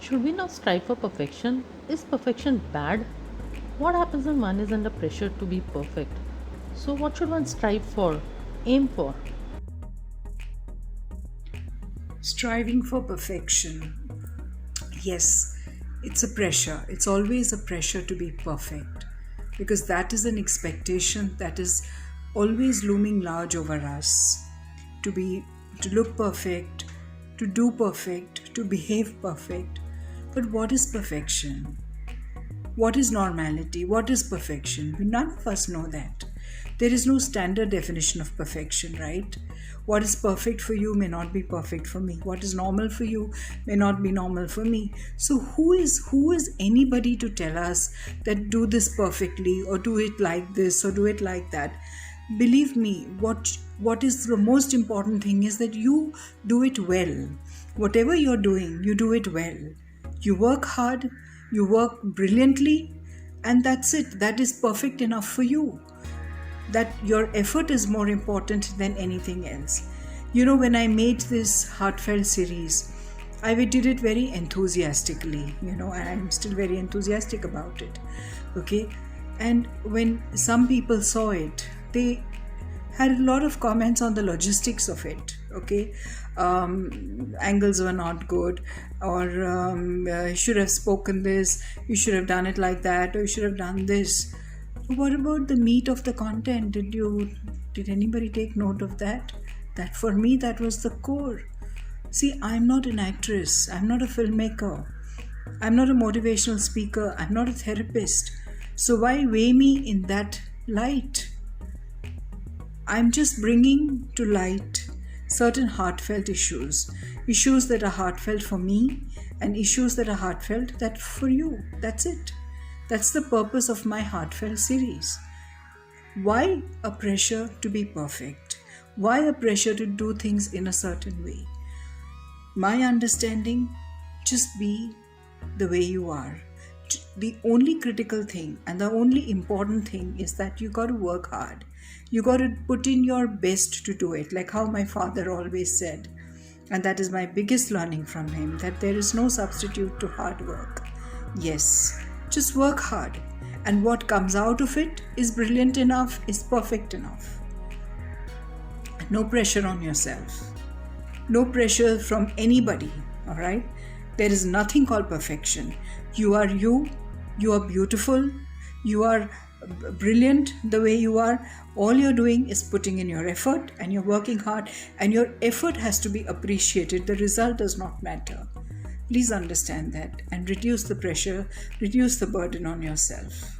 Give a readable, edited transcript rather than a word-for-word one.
Should we not strive for perfection? Is perfection bad? What happens when one is under pressure to be perfect? So, what should one strive for, aim for? Striving for perfection. Yes, it's a pressure. It's always a pressure to be perfect because that is an expectation that is always looming large over us. To be to look perfect, to do perfect, to behave perfect. But what is perfection? What is normality? What is perfection? None of us know that. There is no standard definition of perfection, right? What is perfect for you may not be perfect for me. What is normal for you may not be normal for me. So who is anybody to tell us that do this perfectly or do it like this or do it like that? Believe me, what is the most important thing is that you do it well. Whatever you're doing, you do it well. You work hard, you work brilliantly, and that's it. That is perfect enough for you. That your effort is more important than anything else. When I made this heartfelt series, I did it very enthusiastically, and I'm still very enthusiastic about it. Okay. And when some people saw it, they had a lot of comments on the logistics of it. Okay. Angles were not good, or you should have spoken this, you should have done it like that, or you should have done this. What about the meat of the content? Did anybody take note of that? That for me, that was the core. See, I'm not an actress, I'm not a filmmaker, I'm not a motivational speaker, I'm not a therapist. So why weigh me in that light? I'm just bringing to light certain heartfelt issues that are heartfelt for me, and issues that are heartfelt that for you. That's it. That's the purpose of my heartfelt series. Why a pressure to be perfect? Why a pressure to do things in a certain way? My understanding, just be the way you are. The only critical thing and the only important thing is that you got to work hard. You got to put in your best to do it, like how my father always said. And that is my biggest learning from him, that there is no substitute to hard work. Yes, just work hard. And what comes out of it is brilliant enough, is perfect enough. No pressure on yourself. No pressure from anybody, all right? There is nothing called perfection. You are you. You are beautiful. You are brilliant the way you are. All you're doing is putting in your effort, and you're working hard, and your effort has to be appreciated. The result does not matter. Please understand that and reduce the pressure, reduce the burden on yourself.